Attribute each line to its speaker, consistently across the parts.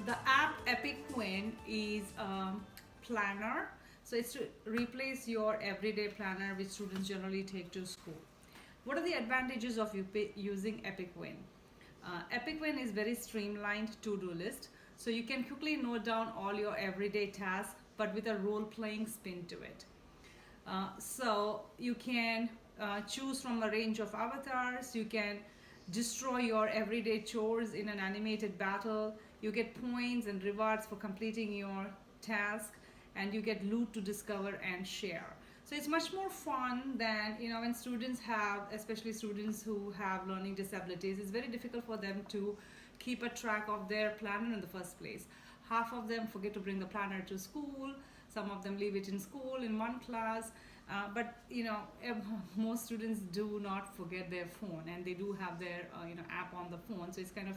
Speaker 1: The app epicWin is a planner. So it's to replace your everyday planner which students generally take to school. What are the advantages of using epicWin? epicWin is very streamlined to-do list. So you can quickly note down all your everyday tasks but with a role-playing spin to it. So you can choose from a range of avatars. You can destroy your everyday chores in an animated battle. You get points and rewards for completing your task, and you get loot to discover and share. So it's much more fun than, when students have, especially students who have learning disabilities, it's very difficult for them to keep a track of their planner in the first place. Half of them forget to bring the planner to school. Some of them leave it in school in one class. But most students do not forget their phone, and they do have their app on the phone. So it's kind of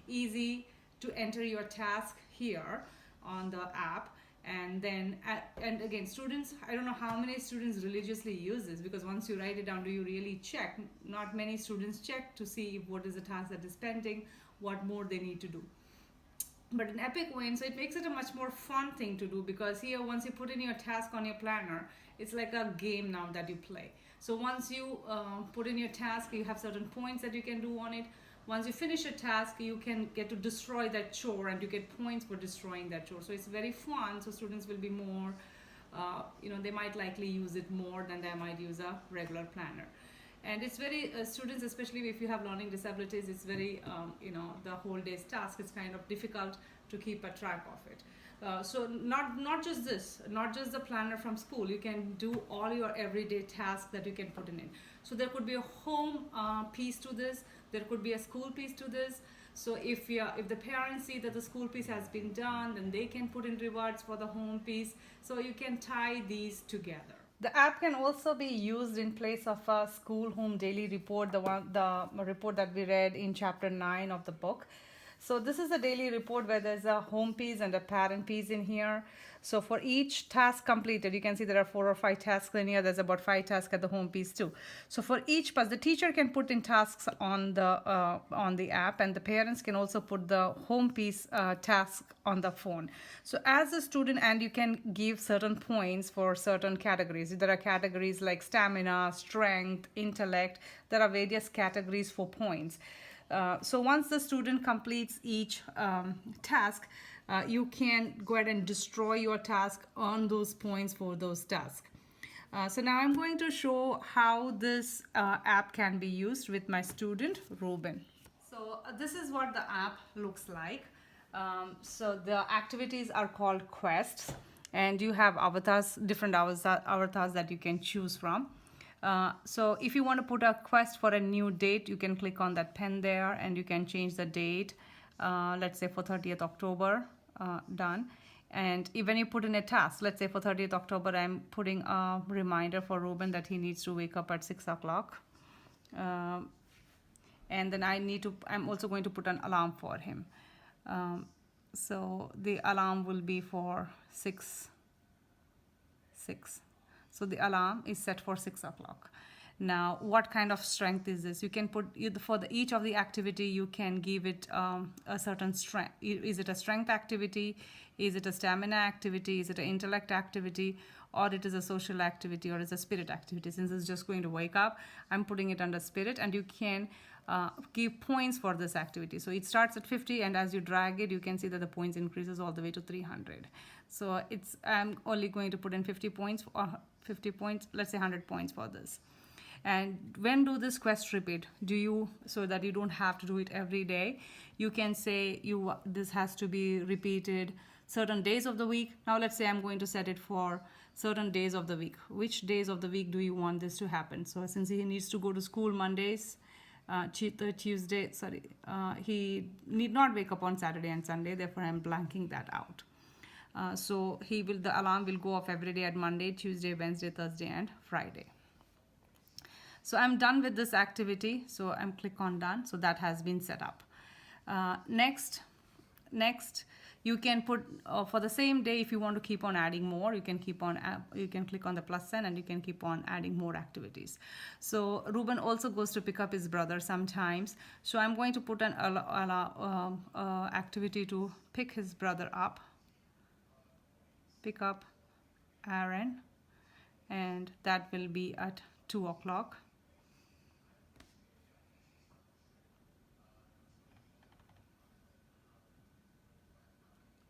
Speaker 1: easy to enter your task here on the app. And then and again, students, I don't know how many students religiously use this, because once you write it down, do you really check? Not many students check to see what is the task that is pending, what more they need to do. But in epicWin, so it makes it a much more fun thing to do, because here once you put in your task on your planner, it's like a game now that you play. So once you put in your task, you have certain points that you can do on it. Once you finish a task, you can get to destroy that chore, and you get points for destroying that chore. So it's very fun. So students will be more, they might likely use it more than they might use a regular planner. And it's very, students, especially if you have learning disabilities, it's very, the whole day's task is kind of difficult to keep a track of it. So not just this, not just the planner from school, you can do all your everyday tasks that you can put in it. So there could be a home piece to this, there could be a school piece to this. So if the parents see that the school piece has been done, then they can put in rewards for the home piece. So you can tie these together. The app can also be used in place of a school home daily report, the report that we read in chapter 9 of the book. So this is a daily report where there's a home piece and a parent piece in here. So for each task completed, you can see there are 4 or 5 tasks in here. There's about 5 tasks at the home piece too. So for each pass, the teacher can put in tasks on the app, and the parents can also put the home piece task on the phone. So as a student, and you can give certain points for certain categories. There are categories like stamina, strength, intellect. There are various categories for points. So once the student completes each task, you can go ahead and destroy your task on those points for those tasks. So now I'm going to show how this app can be used with my student, Ruben. So this is what the app looks like. So the activities are called quests, and you have avatars, different avatars that you can choose from. So if you want to put a quest for a new date, you can click on that pen there, and you can change the date, let's say for 30th October, done. And when you put in a task, let's say for 30th October, I'm putting a reminder for Ruben that he needs to wake up at 6 o'clock. And then I'm also going to put an alarm for him. So the alarm will be for 6. So the alarm is set for 6 o'clock. Now, what kind of strength is this? You can put, for each of the activity, you can give it a certain strength. Is it a strength activity? Is it a stamina activity? Is it an intellect activity? Or it is a social activity, or is a spirit activity? Since it's just going to wake up, I'm putting it under spirit, and you can give points for this activity. So it starts at 50, and as you drag it, you can see that the points increases all the way to 300. So I'm only going to put in 50 points, let's say 100 points for this. And when do this quest repeat? So that you don't have to do it every day, you can say this has to be repeated certain days of the week. Now let's say I'm going to set it for certain days of the week. Which days of the week do you want this to happen? So since he needs to go to school Mondays, Tuesday, he need not wake up on Saturday and Sunday, therefore I'm blanking that out. So the alarm will go off every day at Monday, Tuesday, Wednesday, Thursday, and Friday. So I'm done with this activity. So I'm click on done. So that has been set up. Next, You can put for the same day, if you want to keep on adding more, you can you can click on the plus sign and you can keep on adding more activities. So Ruben also goes to pick up his brother sometimes. So I'm going to put an activity to pick his brother up. Pick up Aaron, and that will be at 2 o'clock.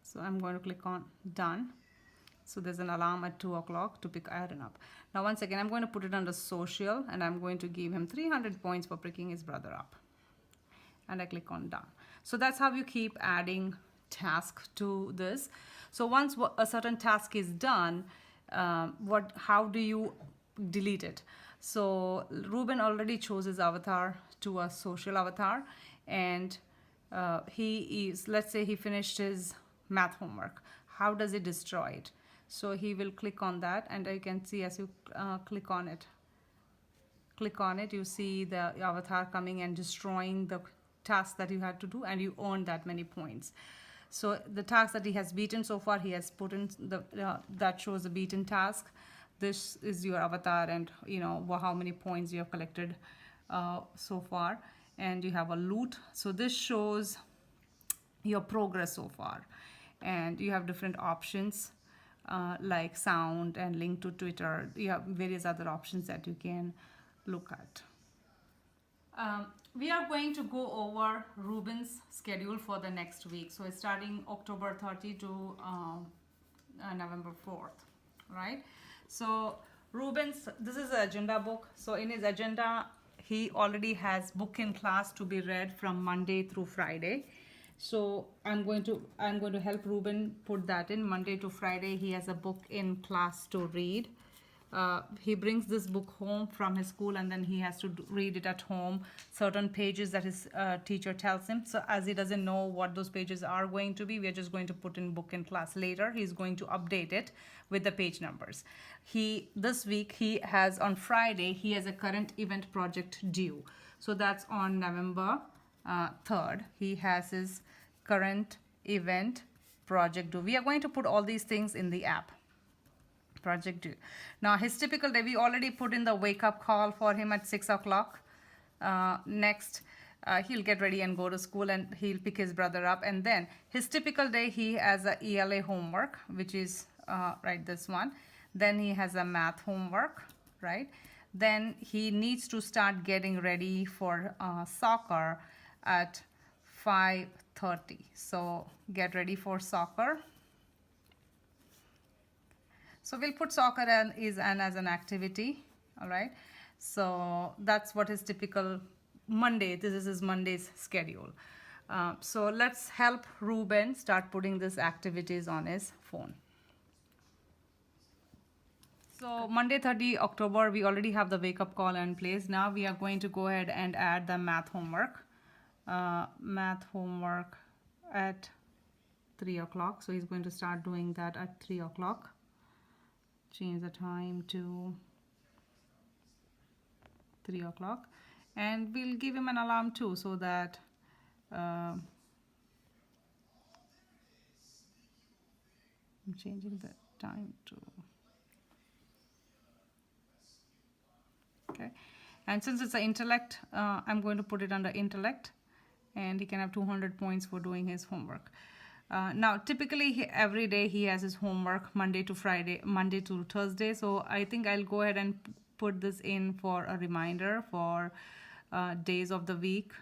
Speaker 1: So I'm going to click on done. So there's an alarm at 2 o'clock to pick Aaron up. Now once again, I'm going to put it under social, and I'm going to give him 300 points for picking his brother up. And I click on done. So that's how you keep adding tasks to this. So once a certain task is done, how do you delete it? So Ruben already chose his avatar to a social avatar, and let's say he finished his math homework. How does he destroy it? So he will click on that, and you can see as you click on it, you see the avatar coming and destroying the task that you had to do, and you earn that many points. So the task that he has beaten so far, he has put in that shows the beaten task. This is your avatar, and how many points you have collected so far, and you have a loot. So this shows your progress so far, and you have different options like sound and link to Twitter. You have various other options that you can look at. We are going to go over Ruben's schedule for the next week. So it's starting October 30 to November 4th, right? So this is the agenda book. So in his agenda, he already has book in class to be read from Monday through Friday. So I'm going to help Ruben put that in. Monday to Friday, he has a book in class to read. He brings this book home from his school, and then he has to read it at home, certain pages that his teacher tells him. So as he doesn't know what those pages are going to be, we're just going to put in book in class. Later he's going to update it with the page numbers. This week on Friday he has a current event project due. So that's on November 3rd. He has his current event project due. We are going to put all these things in the app. Project due. Now his typical day, we already put in the wake up call for him at 6 o'clock. Next he'll get ready and go to school, and he'll pick his brother up, and then his typical day, he has a ELA homework, which is right, this one. Then he has a math homework, right? Then he needs to start getting ready for soccer at 5:30. So get ready for soccer. So we'll put soccer as an activity, all right? So that's what is typical Monday. This is his Monday's schedule. So let's help Ruben start putting these activities on his phone. So Monday 30 October, we already have the wake up call in place. Now we are going to go ahead and add the math homework. Math homework at 3 o'clock. So he's going to start doing that at 3 o'clock. Change the time to 3 o'clock, and we'll give him an alarm too, so that I'm changing the time to, okay. And since it's an intellect, I'm going to put it under intellect, and he can have 200 points for doing his homework. Now typically every day he has his homework, Monday to Thursday. So I think I'll go ahead and put this in for a reminder for days of the week.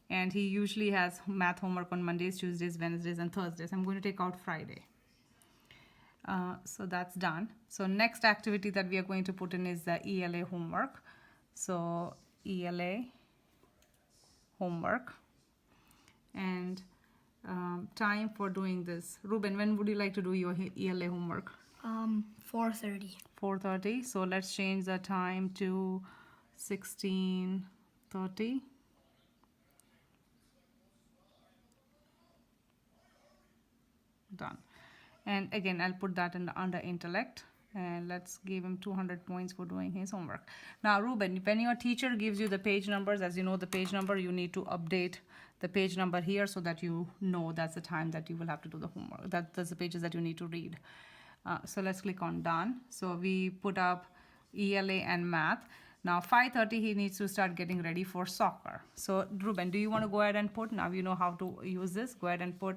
Speaker 1: And he usually has math homework on Mondays, Tuesdays, Wednesdays, and Thursdays. I'm going to take out Friday. So that's done. So next activity that we are going to put in is the ELA homework. So ELA homework, and time for doing this. Ruben, when would you like to do your ELA homework?
Speaker 2: 4:30.
Speaker 1: 4:30. So let's change the time to 16:30. Done. And again, I'll put that under intellect, and let's give him 200 points for doing his homework. Now Ruben, when your teacher gives you the page numbers, as you know the page number, you need to update the page number here so that you know that's the time that you will have to do the homework. That's the pages that you need to read. So let's click on done. So we put up ELA and math. Now 5:30 he needs to start getting ready for soccer. So Ruben, do you want to go ahead and put, now you know how to use this, go ahead and put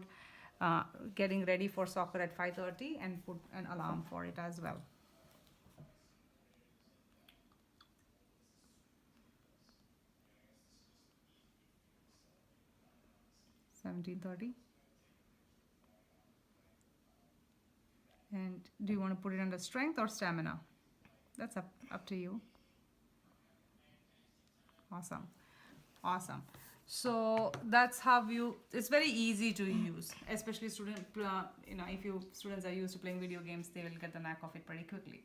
Speaker 1: getting ready for soccer at 5:30 and put an alarm for it as well. 17:30. And do you want to put it under strength or stamina? That's up to you. Awesome. Awesome. So that's how it's very easy to use, especially if you students are used to playing video games, they will get the knack of it pretty quickly.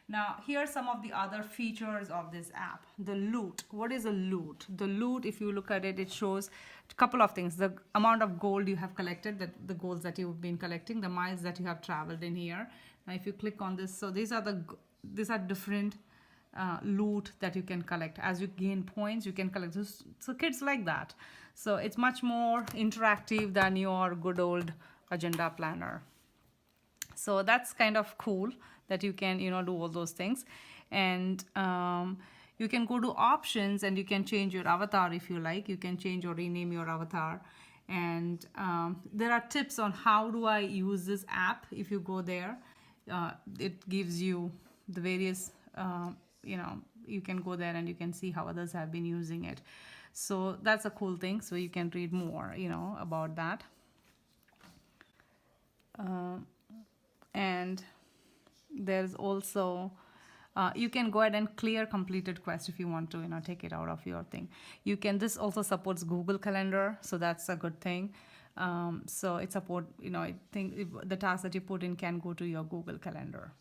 Speaker 1: Now, here are some of the other features of this app. The loot. What is a loot? The loot, if you look at it, it shows a couple of things. The amount of gold you have collected, the golds that you've been collecting, the miles that you have traveled in here. Now, if you click on this, so these are different loot that you can collect. As you gain points, you can collect this. So kids like that. So it's much more interactive than your good old agenda planner. So that's kind of cool that you can do all those things. And you can go to options and you can change your avatar if you like. You can change or rename your avatar. And there are tips on how do I use this app. If you go there, it gives you the various you can go there and you can see how others have been using it. So that's a cool thing. So you can read more about that. And there's also you can go ahead and clear completed quest if you want to take it out of your thing. This also supports Google Calendar, so that's a good thing. So it support I think the task that you put in can go to your Google Calendar.